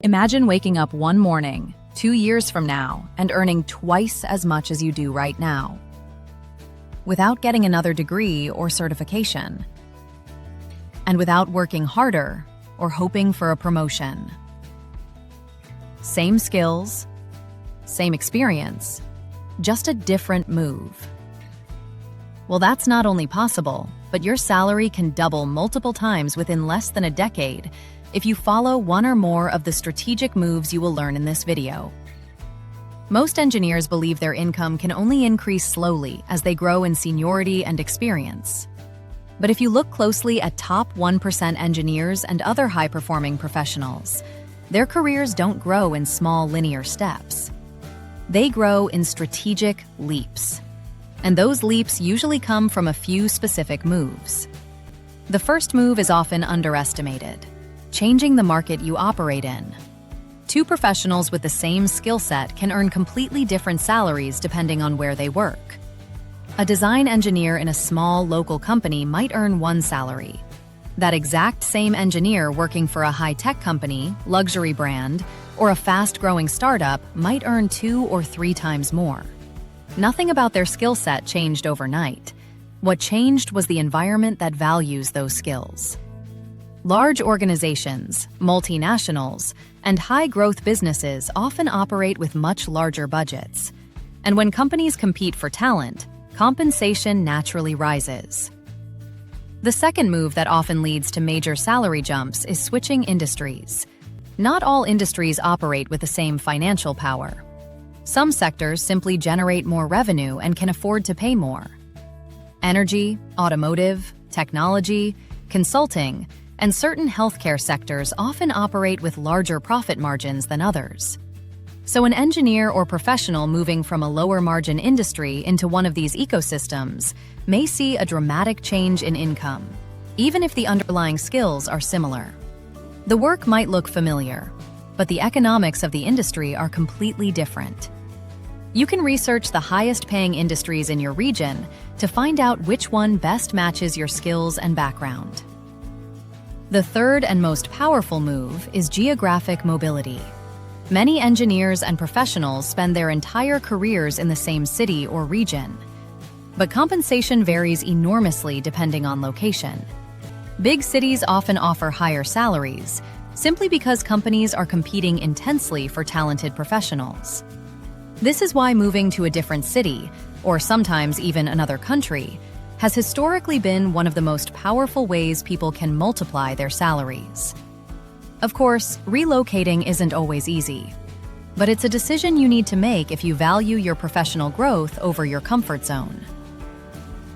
Imagine waking up one morning, 2 years from now, and earning twice as much as you do right now, without getting another degree or certification, and without working harder or hoping for a promotion. Same skills, same experience, just a different move. Well, that's not only possible, but your salary can double multiple times within less than a decade if you follow one or more of the strategic moves you will learn in this video. Most engineers believe their income can only increase slowly as they grow in seniority and experience. But if you look closely at top 1% engineers and other high-performing professionals, their careers don't grow in small linear steps. They grow in strategic leaps. And those leaps usually come from a few specific moves. The first move is often underestimated: changing the market you operate in. Two professionals with the same skill set can earn completely different salaries depending on where they work. A design engineer in a small local company might earn one salary. That exact same engineer working for a high-tech company, luxury brand, or a fast-growing startup might earn 2 or 3 times more. Nothing about their skill set changed overnight. What changed was the environment that values those skills. Large organizations, multinationals, and high-growth businesses often operate with much larger budgets. And when companies compete for talent, compensation naturally rises. The second move that often leads to major salary jumps is switching industries. Not all industries operate with the same financial power. Some sectors simply generate more revenue and can afford to pay more. Energy, automotive, technology, consulting, and certain healthcare sectors often operate with larger profit margins than others. So an engineer or professional moving from a lower margin industry into one of these ecosystems may see a dramatic change in income, even if the underlying skills are similar. The work might look familiar, but the economics of the industry are completely different. You can research the highest-paying industries in your region to find out which one best matches your skills and background. The third and most powerful move is geographic mobility. Many engineers and professionals spend their entire careers in the same city or region, but compensation varies enormously depending on location. Big cities often offer higher salaries, simply because companies are competing intensely for talented professionals. This is why moving to a different city, or sometimes even another country, has historically been one of the most powerful ways people can multiply their salaries. Of course, relocating isn't always easy, but it's a decision you need to make if you value your professional growth over your comfort zone.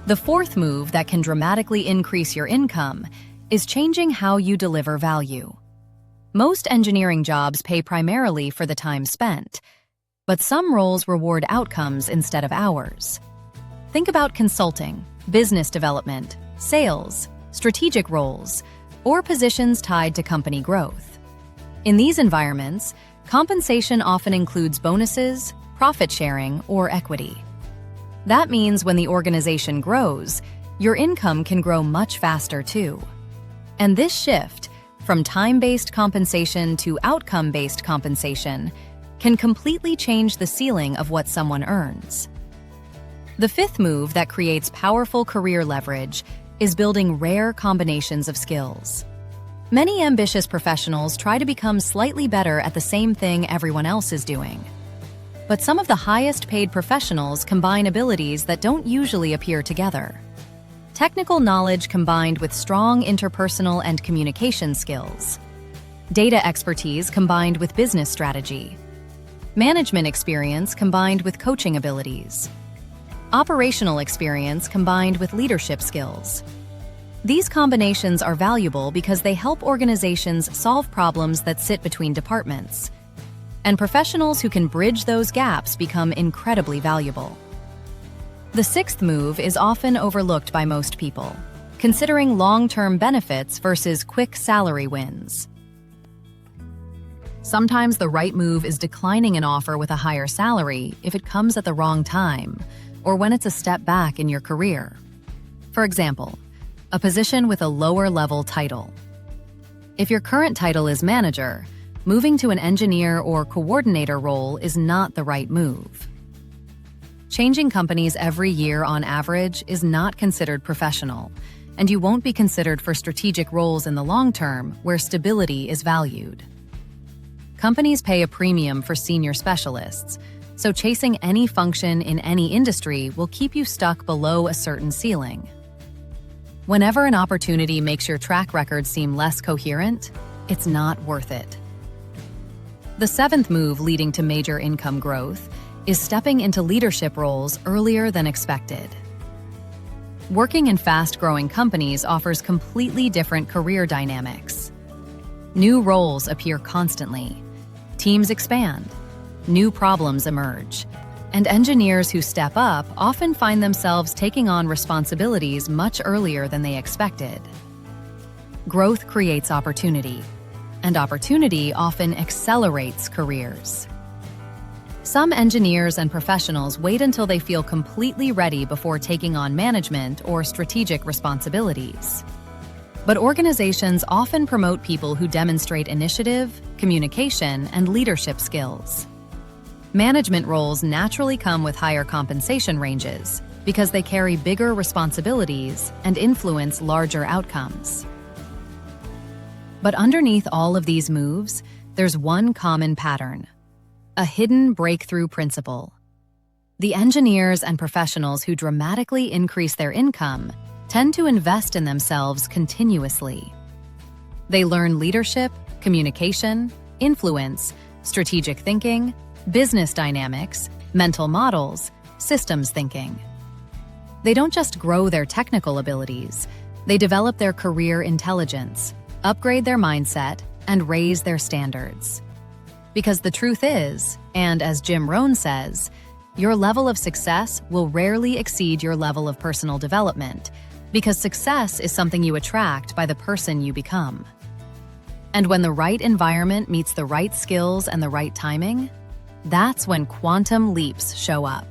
The fourth move that can dramatically increase your income is changing how you deliver value. Most engineering jobs pay primarily for the time spent, but some roles reward outcomes instead of hours. Think about consulting, business development, sales, strategic roles, or positions tied to company growth. In these environments, compensation often includes bonuses, profit sharing, or equity. That means when the organization grows, your income can grow much faster too. And this shift, from time-based compensation to outcome-based compensation, can completely change the ceiling of what someone earns. The fifth move that creates powerful career leverage is building rare combinations of skills. Many ambitious professionals try to become slightly better at the same thing everyone else is doing. But some of the highest-paid professionals combine abilities that don't usually appear together. Technical knowledge combined with strong interpersonal and communication skills. Data expertise combined with business strategy. Management experience combined with coaching abilities. Operational experience combined with leadership skills. These combinations are valuable because they help organizations solve problems that sit between departments. And professionals who can bridge those gaps become incredibly valuable. The sixth move is often overlooked by most people, considering long-term benefits versus quick salary wins. Sometimes the right move is declining an offer with a higher salary if it comes at the wrong time, or when it's a step back in your career. For example, a position with a lower-level title. If your current title is manager, moving to an engineer or coordinator role is not the right move. Changing companies every year on average is not considered professional, and you won't be considered for strategic roles in the long term where stability is valued. Companies pay a premium for senior specialists, so chasing any function in any industry will keep you stuck below a certain ceiling. Whenever an opportunity makes your track record seem less coherent, it's not worth it. The seventh move leading to major income growth is stepping into leadership roles earlier than expected. Working in fast-growing companies offers completely different career dynamics. New roles appear constantly, teams expand, new problems emerge, and engineers who step up often find themselves taking on responsibilities much earlier than they expected. Growth creates opportunity, and opportunity often accelerates careers. Some engineers and professionals wait until they feel completely ready before taking on management or strategic responsibilities. But organizations often promote people who demonstrate initiative, communication, and leadership skills. Management roles naturally come with higher compensation ranges because they carry bigger responsibilities and influence larger outcomes. But underneath all of these moves, there's one common pattern: a hidden breakthrough principle. The engineers and professionals who dramatically increase their income tend to invest in themselves continuously. They learn leadership, communication, influence, strategic thinking, business dynamics, mental models, systems thinking. They don't just grow their technical abilities, they develop their career intelligence, upgrade their mindset, and raise their standards. Because the truth is, and as Jim Rohn says, your level of success will rarely exceed your level of personal development, because success is something you attract by the person you become. And when the right environment meets the right skills and the right timing, that's when quantum leaps show up.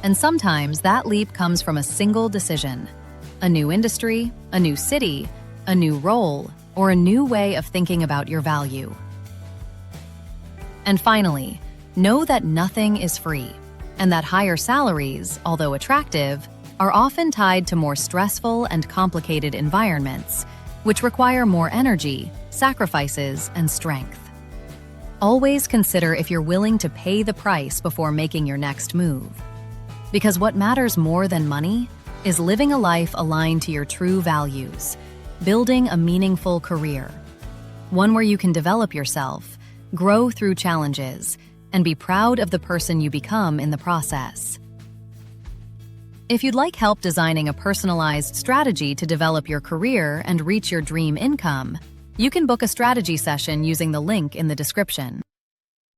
And sometimes that leap comes from a single decision: a new industry, a new city, a new role, or a new way of thinking about your value. And finally, know that nothing is free, and that higher salaries, although attractive, are often tied to more stressful and complicated environments, which require more energy, sacrifices, and strength. Always consider if you're willing to pay the price before making your next move. Because what matters more than money is living a life aligned to your true values, building a meaningful career, one where you can develop yourself, grow through challenges, and be proud of the person you become in the process. If you'd like help designing a personalized strategy to develop your career and reach your dream income, you can book a strategy session using the link in the description.